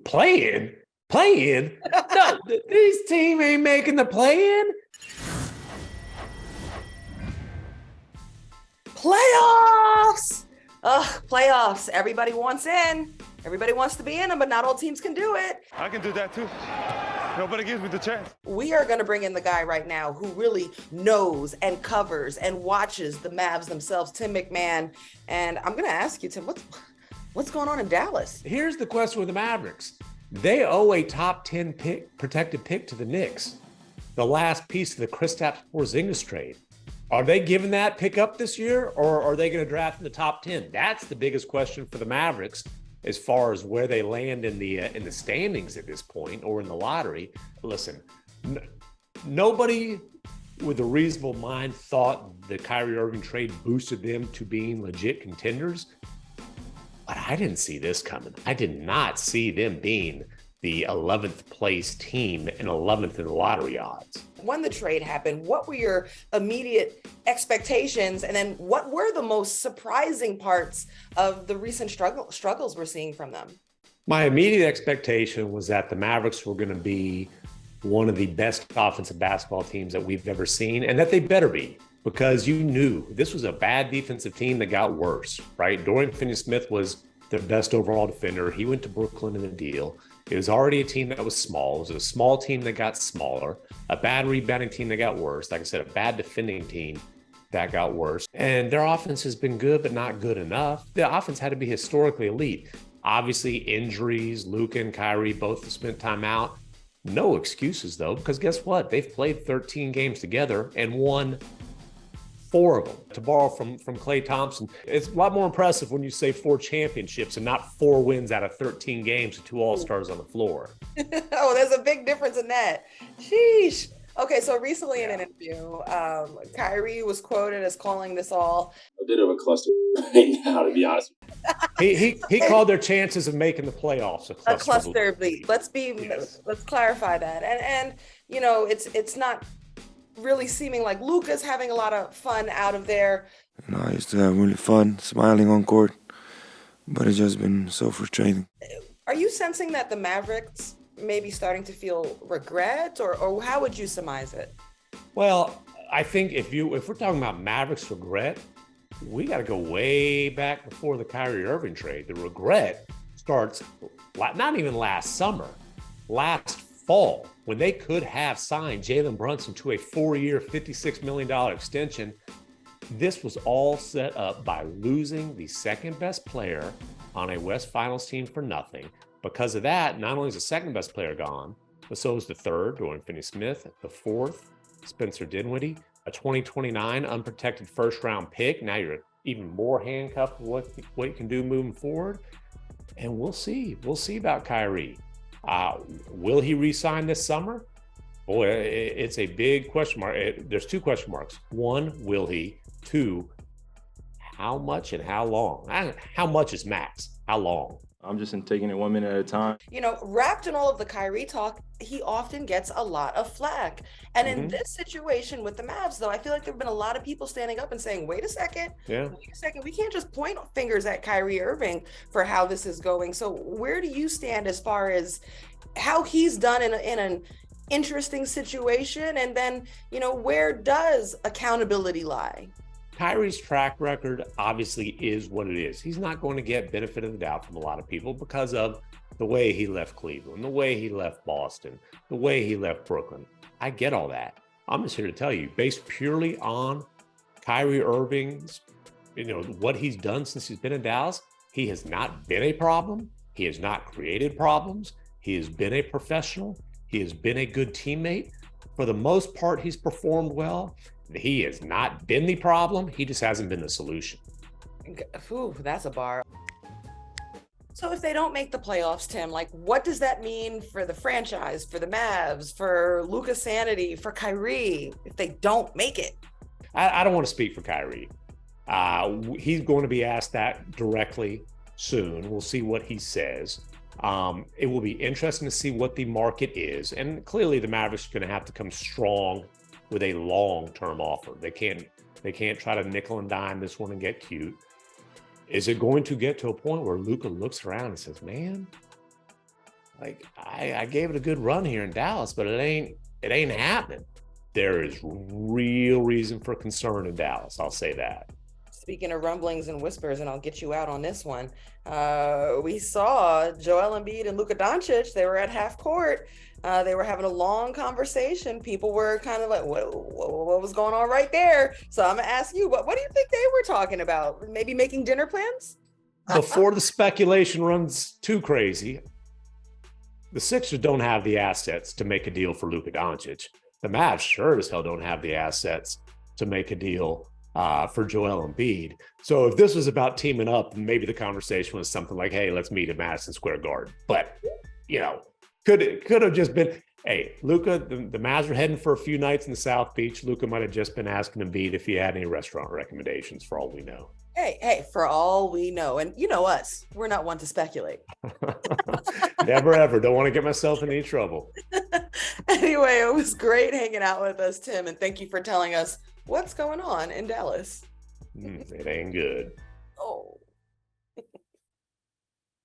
Play-in? Play-in? No, this team ain't making the play-in. Playoffs! Ugh, playoffs. Everybody wants in. Everybody wants to be in them, but not all teams can do it. I can do that too. Nobody gives me the chance. We are going to bring in the guy right now who really knows and covers and watches the Mavs themselves, Tim MacMahon. And I'm going to ask you, Tim, what's going on in Dallas? Here's the question with the Mavericks. They owe a top 10 protected pick to the Knicks, the last piece of the Kristaps Porzingis trade. Are they giving that pick up this year, or are they going to draft in the top 10? That's the biggest question for the Mavericks as far as where they land in the standings at this point, or in the lottery. Listen, nobody with a reasonable mind thought the Kyrie Irving trade boosted them to being legit contenders. But I didn't see this coming. I did not see them being the 11th place team and 11th in the lottery odds. When the trade happened, what were your immediate expectations? And then what were the most surprising parts of the recent struggles we're seeing from them? My immediate expectation was that the Mavericks were going to be one of the best offensive basketball teams that we've ever seen, and that they better be, because you knew this was a bad defensive team that got worse, right? Dorian Finney-Smith was their best overall defender. He went to Brooklyn in a deal. It was already a team that was small. It was a small team that got smaller, a bad rebounding team that got worse. Like I said, a bad defending team that got worse. And their offense has been good, but not good enough. The offense had to be historically elite. Obviously, injuries, Luka and Kyrie both have spent time out. No excuses, though, because guess what? They've played 13 games together and won 4 of them. To borrow from Klay Thompson, it's a lot more impressive when you say 4 championships and not 4 wins out of 13 games with 2 All-Stars on the floor. Oh, there's a big difference in that. Sheesh. Okay, so recently in an interview, Kyrie was quoted as calling this all a bit of a cluster right now, to be honest. He called their chances of making the playoffs a cluster bleed. Let's clarify that. And you know, it's not really seeming like Luka's having a lot of fun out of there. No, I used to have really fun smiling on court, but it's just been so frustrating. Are you sensing that the Mavericks may be starting to feel regret, or how would you surmise it? Well, I think if we're talking about Mavericks regret, we got to go way back before the Kyrie Irving trade. The regret starts not even last summer, last fall, when they could have signed Jalen Brunson to a 4-year, $56 million extension. This was all set up by losing the second best player on a West Finals team for nothing. Because of that, not only is the second best player gone, but so is the third, Dorian Finney-Smith, the fourth, Spencer Dinwiddie, a 2029 unprotected first-round pick. Now you're even more handcuffed with what you can do moving forward. And we'll see. We'll see about Kyrie. Will he re-sign this summer? Boy, it's a big question mark. There's 2 question marks. 1, will he? 2, how much and how long? How much is max? How long? I'm just taking it 1 minute at a time. You know, wrapped in all of the Kyrie talk, he often gets a lot of flack. And in this situation with the Mavs, though, I feel like there have been a lot of people standing up and saying, wait a second, we can't just point fingers at Kyrie Irving for how this is going. So where do you stand as far as how he's done in an interesting situation? And then, you know, where does accountability lie? Kyrie's track record obviously is what it is. He's not going to get benefit of the doubt from a lot of people because of the way he left Cleveland, the way he left Boston, the way he left Brooklyn. I get all that. I'm just here to tell you, based purely on Kyrie Irving's, what he's done since he's been in Dallas, he has not been a problem. He has not created problems. He has been a professional. He has been a good teammate. For the most part, he's performed well. He has not been the problem. He just hasn't been the solution. Ooh, that's a bar. So if they don't make the playoffs, Tim, like what does that mean for the franchise, for the Mavs, for Luka's sanity, for Kyrie, if they don't make it? I don't want to speak for Kyrie. He's going to be asked that directly soon. We'll see what he says. It will be interesting to see what the market is. And clearly the Mavericks are going to have to come strong with a long-term offer. They can't try to nickel and dime this one and get cute. Is it going to get to a point where Luka looks around and says, man, like I gave it a good run here in Dallas, but it ain't happening. There is real reason for concern in Dallas. I'll say that. Speaking of rumblings and whispers, and I'll get you out on this one. We saw Joel Embiid and Luka Doncic. They were at half court. They were having a long conversation. People were kind of like, what was going on right there? So I'm gonna ask you, what do you think they were talking about? Maybe making dinner plans? Before the speculation runs too crazy, the Sixers don't have the assets to make a deal for Luka Doncic. The Mavs sure as hell don't have the assets to make a deal for Joel Embiid. So if this was about teaming up, maybe the conversation was something like, hey, let's meet at Madison Square Garden. But, could have just been, hey, Luka, the Mavs are heading for a few nights in the South Beach. Luka might have just been asking Embiid if he had any restaurant recommendations, for all we know. Hey, for all we know. And you know us, we're not one to speculate. Never, ever. Don't want to get myself in any trouble. Anyway, it was great hanging out with us, Tim. And thank you for telling us what's going on in Dallas. It ain't good.